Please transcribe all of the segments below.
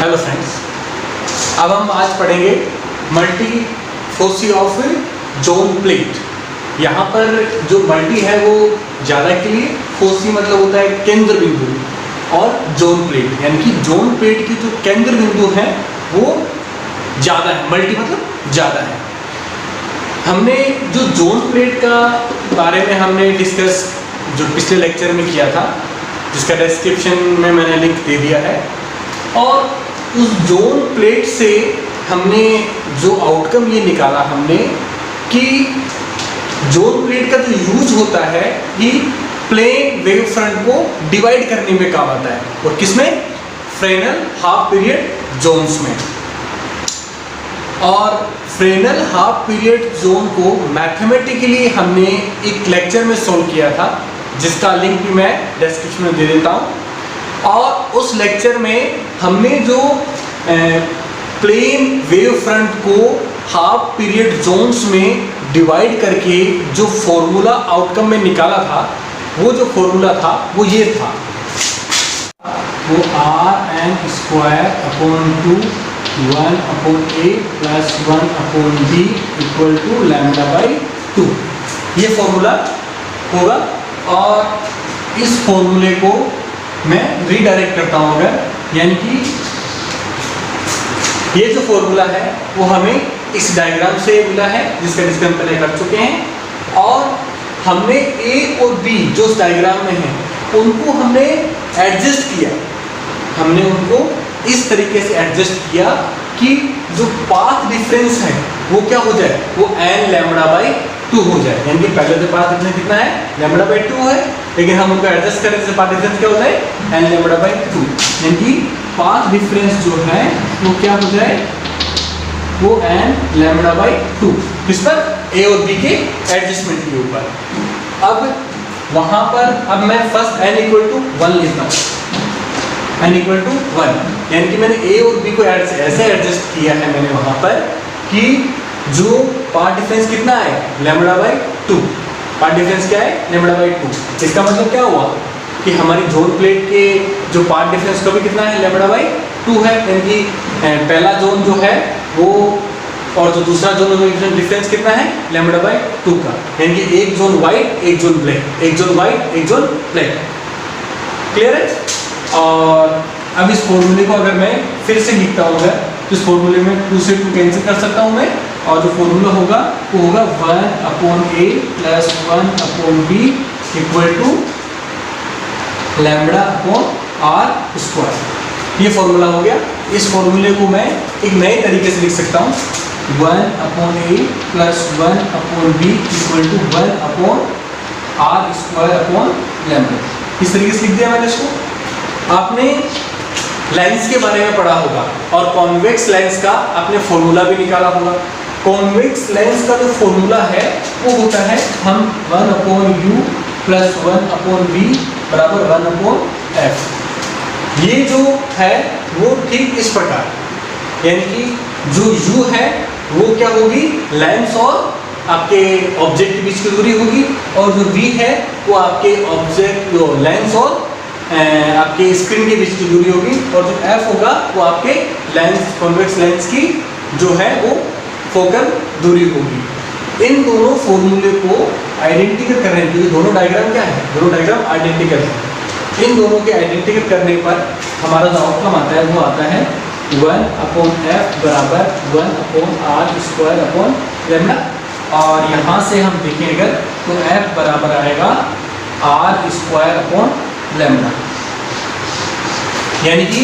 Hello friends, अब हम आज पढ़ेंगे multi foci of zone plate. यहाँ पर जो मल्टी है वो ज़्यादा के लिए, फोसी मतलब होता है केंद्र बिंदु, और जोन प्लेट यानी कि जोन प्लेट की जो केंद्र बिंदु है वो ज़्यादा है। मल्टी मतलब ज़्यादा है। हमने जो जोन प्लेट का बारे में हमने डिस्कस जो पिछले लेक्चर में किया था, जिसका डिस्क्रिप्शन में मैंने लिंक दे दिया है, और उस जोन प्लेट से हमने जो आउटकम ये निकाला हमने कि जोन प्लेट का जो यूज होता है कि प्लेन वेव फ्रंट को डिवाइड करने में काम आता है, और किसमें? फ्रेनेल हाफ पीरियड जोन्स में। और फ्रेनेल हाफ पीरियड जोन को मैथमेटिकली हमने एक लेक्चर में सोल्व किया था, जिसका लिंक भी मैं डिस्क्रिप्शन में दे देता हूँ। और उस लेक्चर में हमने जो प्लेन वेव फ्रंट को हाफ पीरियड जोन्स में डिवाइड करके जो फॉर्मूला आउटकम में निकाला था, वो जो फॉर्मूला था वो ये था, वो rn² upon 2 1/a plus 1/b equal to λ/2 ये फॉर्मूला होगा। और इस फॉर्मूले को मैं रीडायरेक्ट करता हूँ अगर, यानी कि ये जो फॉर्मूला है वो हमें इस डायग्राम से मिला है, जिसका डिस्कस पहले कर चुके हैं। और हमने ए और बी जो इस डायग्राम में है उनको हमने एडजस्ट किया, हमने उनको इस तरीके से एडजस्ट किया कि जो पाथ डिफरेंस है वो क्या हो जाए, वो n λ/2 हो जाए। यानी कि पहले जो पाथ डिफरेंस कितना है, λ/2 है, लेकिन हम उनको एडजस्ट करें तो पाथ डिफरेंस क्या हो जाए, n λ/2। यानी कि पाथ डिफरेंस जो है वो क्या हो जाए, वो n λ/2, किस पर? a और b के एडजस्टमेंट के ऊपर। अब वहां पर अब मैं फर्स्ट n = 1 लिखता हूँ, n = 1, यानी कि मैंने a और b को ऐसे एडजस्ट किया है मैंने वहां पर कि जो पाथ डिफरेंस कितना है, λ/2। पाथ डिफरेंस क्या है, λ/2। इसका मतलब क्या हुआ कि हमारी जोन प्लेट के जो पाथ डिफरेंस का भी कितना है, λ/2 है। यानी कि पहला जोन जो है वो और जो दूसरा जोन में डिफरेंस कितना है, λ/2 का। यानी कि एक जोन वाइट एक जोन ब्लैक, एक जोन वाइट एक जोन ब्लैक। क्लियर है? और अब इस फॉर्मूले को अगर मैं फिर से लिखता हूँ अगर, तो इस फॉर्मूले में 2 से 2 कैंसिल कर सकता हूँ मैं, और जो फॉर्मूला होगा वो होगा 1/a plus 1/b equal to λ/r²। ये फॉर्मूला हो गया। इस फॉर्मूले को मैं एक नए तरीके से लिख सकता हूँ, 1/a plus 1/b equal to 1/r²/λ। इस तरीके से लिख दिया मैंने इसको। आपने लेंस के बारे में पढ़ा होगा, और कॉन्वेक्स लेंस का आपने फॉर्मूला भी निकाला होगा। कॉन्वेक्स लेंस का जो फॉर्मूला है वो होता है, हम 1/u प्लस 1/v बराबर 1/f। ये जो है वो ठीक इस प्रकार, यानी कि जो u है वो क्या होगी, लेंस और आपके ऑब्जेक्ट के बीच की दूरी होगी, और जो v है वो आपके ऑब्जेक्ट लेंस और आपके स्क्रीन के बीच की दूरी होगी, और जो f होगा वो आपके लेंस कॉन्वेक्स लेंस की जो है वो फोकल दूरी होगी। इन दोनों फॉर्मूले को आइडेंटिकल करने के लिए, दोनों डायग्राम क्या है, दोनों डायग्राम आइडेंटिकल है। इन दोनों के आइडेंटिकल करने पर हमारा जो आउटकम आता है वो आता है 1/f बराबर 1/r²/λ। और यहाँ से हम देखें अगर तो f बराबर आएगा r²/λ। यानी कि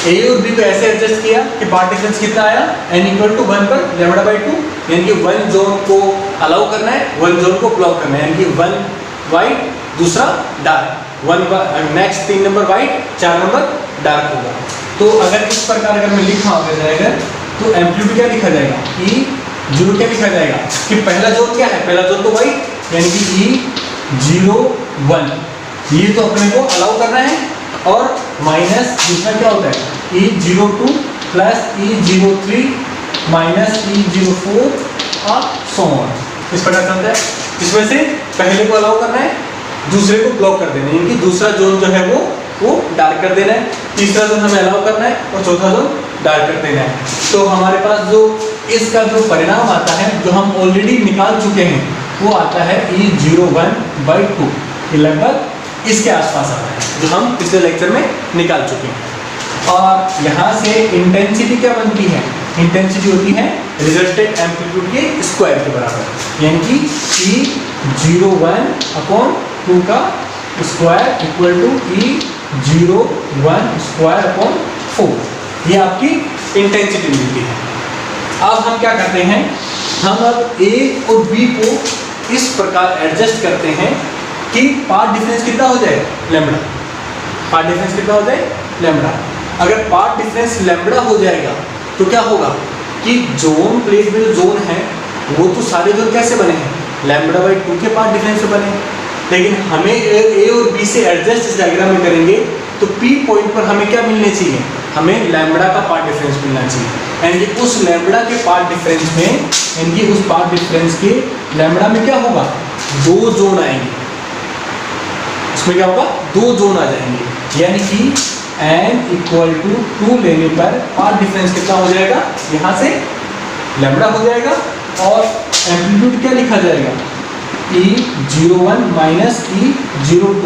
a और b को ऐसे एडजस्ट किया कि पाथ डिफरेंस कितना आया, n = 1 पर λ/2। यानी कि 1 जोन को अलाउ करना है, 1 जोन को ब्लॉक करना है, यानी कि 1 वाइट दूसरा dark, 1 next 3 number white 4 number dark होगा। तो अगर इस प्रकार अगर मैं लिखा जाएगा तो एम्पलीट्यूड क्या लिखा जाएगा, E0 क्या लिखा जाएगा कि पहला जोन क्या है, पहला जोन तो वाइट, यानी कि E01 ये तो अपने को अलाउ करना है, और माइनस दूसरा क्या होता है, E02 plus E03 minus E04 और सो ऑन। इस प्रकार चलता है। इसमें से पहले को अलाउ करना है, दूसरे को ब्लॉक कर देना है, यानी कि दूसरा जोन जो है वो वो डार्क कर देना है, तीसरा जोन हमें अलाउ करना है और चौथा जोन डार्क कर देना है। तो हमारे पास जो इसका जो परिणाम आता है, जो हम ऑलरेडी निकाल चुके हैं, वो आता है E01/2। ये लगभग इसके आसपास आता है, जो हम पिछले लेक्चर में निकाल चुके हैं। और यहाँ से इंटेंसिटी क्या बनती है? इंटेंसिटी होती है रिजल्टेंट एम्पलीट्यूड के स्क्वायर के बराबर, यानी कि E01/2 का स्क्वायर इक्वल टू E01/4। ये आपकी इंटेंसिटी मिलती है। अब हम क्या करते हैं, हम अब A और B को इस प्रकार एडजस्ट करते हैं कि पाथ डिफरेंस कितना हो जाए? लैम्बडा। पाथ डिफरेंस कितना हो जाए? लैम्बडा। अगर पाथ डिफरेंस लैम्बडा हो जाएगा तो क्या होगा कि जोन प्लेट में जो जोन है वो तो सारे जोन कैसे बने हैं? λ/2 के पाथ डिफरेंस से बने हैं। लेकिन हमें A और B से एडजस्ट इस डायग्राम में करेंगे तो P पॉइंट पर हमें क्या मिलने चाहिए? हमें लैम्बडा का पाथ डिफरेंस मिलना चाहिए। यानी कि उस लैम्बडा के पाथ डिफरेंस में, यानी कि उस पाथ डिफरेंस के लैम्बडा में क्या होगा? दो जोन आएंगे। उसमें क्या होगा? दो जोन आ जाएंगे। यानी कि n = 2 लेने पर पाथ डिफरेंस कितना हो जाएगा? यहाँ से लैम्बडा हो जाएगा और एम्पलीट्यूड क्या लिखा जाएगा? E01 - E02।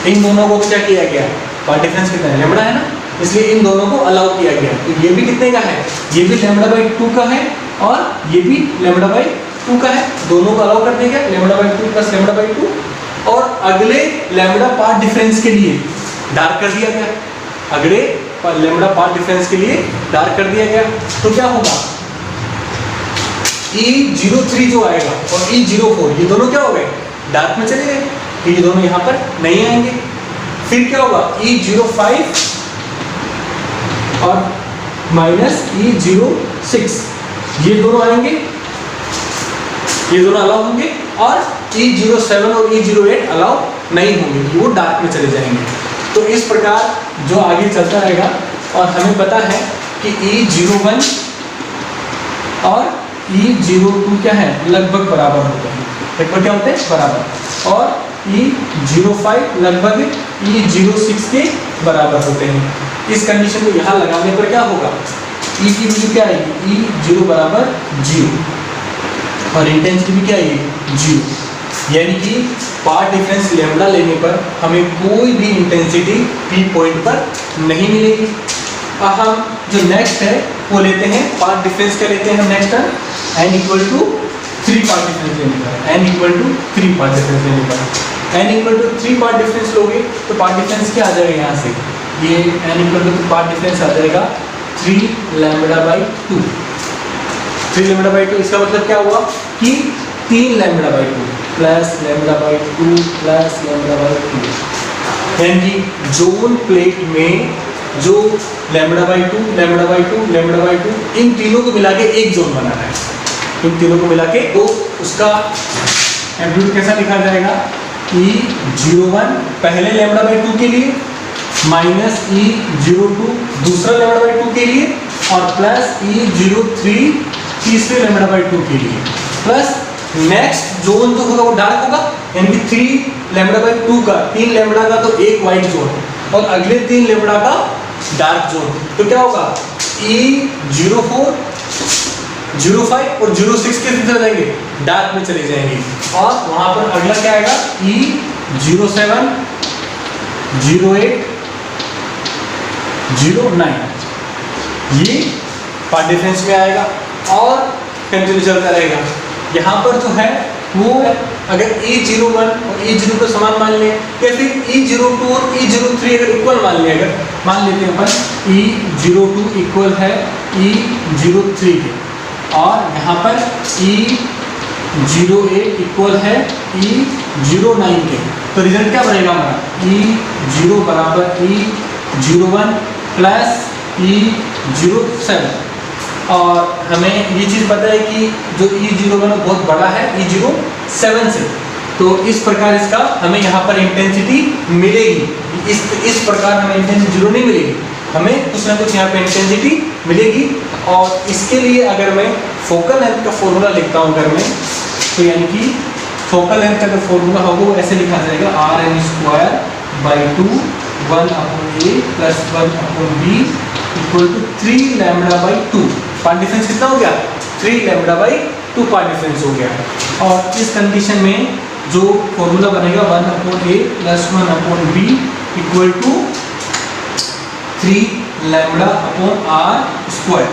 इन दोनों को क्या किया गया? पाथ डिफरेंस कितना है? लैम्बडा है ना, इसलिए इन दोनों को अलाउ किया गया। तो ये भी कितने का है? ये भी λ/2 का है और ये भी λ/2 का है। दोनों को अलाउ कर दिया गया, λ/2 + λ/2। और अगले लैम्बडा पाथ डिफरेंस के लिए डार्क कर दिया गया। अगले लैम्बडा पाथ डिफरेंस के लिए डार्क कर दिया गया। तो क्या होगा? E03 जो आएगा और E04, ये दोनों क्या हो गए? डार्क में चले गए, तो ये दोनों यहाँ पर नहीं आएंगे। फिर क्या होगा? E05 और -E06, ये दोनों आएंगे, ये दोनों अलाउ होंगे। और E07 और E08 अलाउ नहीं होंगे, वो डार्क में चले जाएंगे। तो इस प्रकार जो आगे चलता रहेगा। और हमें पता है कि E01 और E02 क्या है? लगभग बराबर होते हैं। लगभग क्या होते हैं? बराबर। और E05 लगभग E06 के बराबर होते हैं। इस कंडीशन को यहाँ लगाने पर क्या होगा? E की वैल्यू क्या आएगी? E0 = 0 और इंटेंसिटी भी क्या आएगी? 0। यानी कि पाथ डिफरेंस लैम्बडा लेने पर हमें कोई भी इंटेंसिटी P पॉइंट पर नहीं मिलेगी। अब हम जो नेक्स्ट है वो लेते हैं पाथ डिफरेंस। क्या लेते हैं हम नेक्स्ट? n = 3 पाथ डिफरेंस लेने पर, n = 3 पाथ डिफरेंस लेने पर, n = 3 पाथ डिफरेंस लोगे तो पाथ डिफरेंस क्या आ जाएगा? यहाँ से ये n = पाथ डिफरेंस आ जाएगा 3 λ/2। 3 λ/2 इसका मतलब क्या हुआ कि 3 λ/2 + λ/2 + λ/2। यानी कि जोन प्लेट में जो λ/2 λ/2 λ/2 इन तीनों को मिला के एक जोन बना है। इन तीनों को मिला के तो उसका एम्पलीट्यूड कैसा लिखा जाएगा? E01 पहले λ/2 के लिए, -E02 दूसरा λ/2 के लिए, और +E03 तीसरे λ/2 के लिए, प्लस नेक्स्ट जोन जो होगा वो डार्क होगा। यानी कि 3 λ/2 का, 3 लैम्बडा का तो एक वाइट जोन और अगले 3 लैम्बडा का डार्क जोन। तो क्या होगा? E04, 05 और 06 के किधर जाएंगे? डार्क में चले जाएंगे। और वहां पर अगला क्या आएगा? E07, 08, 09, ये पाथ डिफरेंस में आएगा और कंटिन्यू चलता रहेगा। यहाँ पर जो है वो अगर E01 और E02 समान मान लें, या फिर E02 और E03 अगर इक्वल मान लें, अगर मान लेते हैं अपन E02 इक्वल है E03 के, और यहाँ पर E08 इक्वल है E09 के, तो रिजल्ट क्या बनेगा हमारा? E0 = E01 + E07। और हमें ये चीज़ पता है कि जो E01 बहुत बड़ा है E07 से, तो इस प्रकार इसका हमें यहाँ पर इंटेंसिटी मिलेगी। इस प्रकार हमें इंटेंसिटी 0 नहीं मिलेगी, हमें कुछ ना कुछ यहाँ पे इंटेंसिटी मिलेगी। और इसके लिए अगर मैं फोकल लेंथ का फॉर्मूला लिखता हूँ अगर मैं, तो यानी कि फोकल लेंथ का जो फॉर्मूला होगा वो ऐसे लिखा जाएगा, Rn² / 2 1/a plus 1/b equal to 3 lambda by 2। Path difference कितना हो गया? 3 लैम्बडा बाई 2 पार्ट डिफरेंस हो गया। और इस कंडीशन में जो फॉर्मूला बनेगा 1/a plus 1/b equal to 3 lambda upon r square,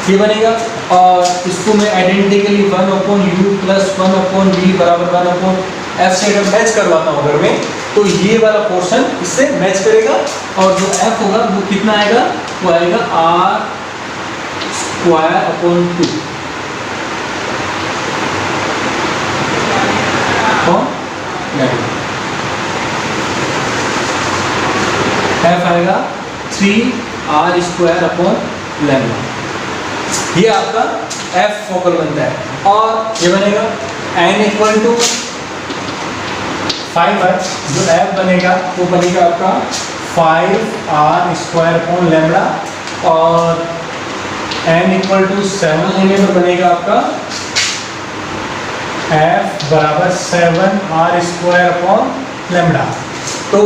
ये बनेगा। और इसको मैं आइडेंटिकली 1/u प्लस 1/b बराबर 1/f से अगर मैच करवाता हूँ अगर मैं, तो ये वाला पोर्शन इससे मैच करेगा और जो f होगा वो कितना आएगा? वो आएगा r स्क्वायर अपॉन 2 f आएगा 3r स्क्वायर अपॉन लैम्बडा। ये आपका f फोकल बनता है। और ये बनेगा n इक्वल टू 5 है, जो f बनेगा वो बनेगा आपका 5r स्क्वायर अपॉन लैम्बडा। और n इक्वल टू 7 लेने पर बनेगा आपका f बराबर 7r स्क्वायर अपॉन लैम्बडा। तो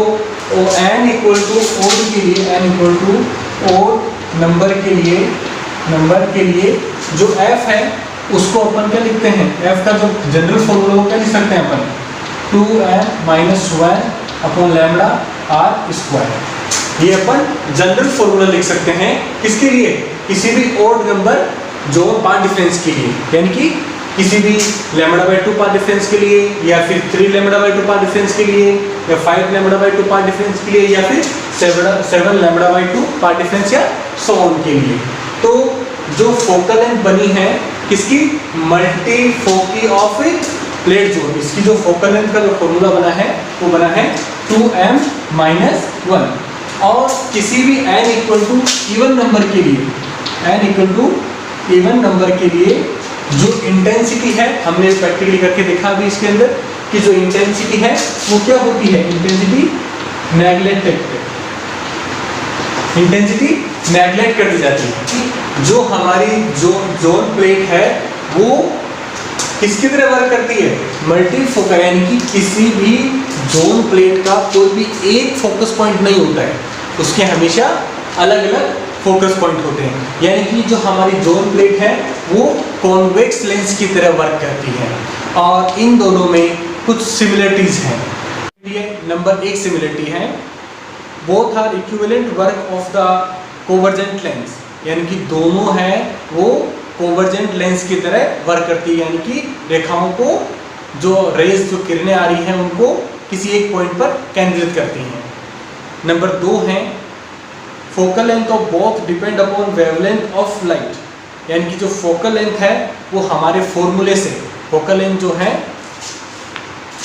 n इक्वल टू ओड के लिए, n equal to odd number के लिए जो f है उसको अपन क्या लिखते हैं? f का जो जनरल फॉर्मूला वो क्या लिख सकते हैं अपन? 2n-1 upon lambda r square. ये अपन जनरल फॉर्मूला लिख सकते हैं किसके लिए? किसी भी ओड नंबर जो पार्ट डिफरेंस के लिए, यानी कि किसी भी लैम्बडा बाई 2 पार्ट डिफरेंस के लिए, या फिर 3 लैम्बडा बाई 2 पार्ट डिफरेंस के लिए, या 5 लैम्बडा बाई 2 पार्ट डिफरेंस के लिए, या फिर 7 लैम्बडा बाई 2 पार्ट डिफरेंस या सो ऑन के लिए। तो जो फोकल लेंथ बनी है किसकी? मल्टीफोकी ऑफ प्लेट जोन। इसकी जो फोकल लेंथ का जो फॉर्मूला बना है वो बना है 2m-1। और किसी भी n equal to even number के लिए, n equal to even number के लिए जो इंटेंसिटी है, हमने प्रैक्टिकली करके देखा अभी इसके अंदर कि जो इंटेंसिटी है वो क्या होती है? इंटेंसिटी नेगलेक्ट कर दी जाती है। जो हमारी जो जोन प्लेट है वो किसकी तरह वर्क करती है? मल्टीफोकल, यानी कि किसी भी जोन प्लेट का कोई भी एक फोकस पॉइंट नहीं होता है, उसके हमेशा अलग अलग फोकस पॉइंट होते हैं। यानी कि जो हमारी जोन प्लेट है वो कॉन्वेक्स लेंस की तरह वर्क करती है। और इन दोनों में कुछ सिमिलरिटीज हैं। ये नंबर 1 सिमिलरिटी है, both are equivalent work of the convergent lens, यानी कि दोनों हैं वो कोवर्जेंट लेंस की तरह वर्क करती है, यानी कि रेखाओं को जो रेज जो किरणें आ रही हैं उनको किसी एक पॉइंट पर केंद्रित करती हैं। नंबर 2 है focal length of both depend upon wavelength of light, यानी कि जो फोकल लेंथ है वो हमारे फॉर्मूले से, फोकल लेंथ जो है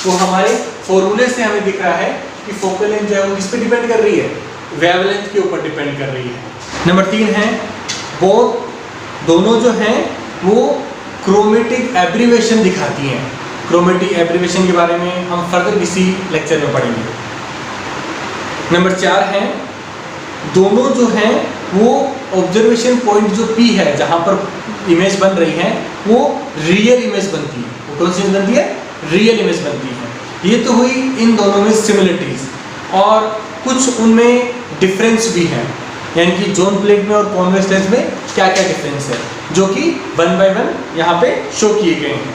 वो हमारे फॉर्मूले से हमें दिख रहा है कि फोकल लेंथ जो है वो किस पे डिपेंड कर रही है? वेवलेंथ के ऊपर डिपेंड कर रही है। नंबर 3 है बोथ, दोनों जो हैं वो क्रोमेटिक एब्रीवेशन दिखाती हैं। क्रोमेटिक एब्रीवेशन के बारे में हम फर्दर किसी लेक्चर में पढ़ेंगे। नंबर 4 है दोनों जो हैं वो ऑब्जर्वेशन पॉइंट जो P है जहाँ पर इमेज बन रही है वो रियल इमेज बनती है। वो कौन सी इमेज बनती है? रियल इमेज बनती है। ये तो हुई इन दोनों में सिमिलरिटीज, और कुछ उनमें डिफरेंस भी है, यानी कि जोन प्लेट में और कॉन्वेक्स लेंस में क्या क्या डिफरेंस है, जो कि 1 by 1 यहाँ पे शो किए गए हैं।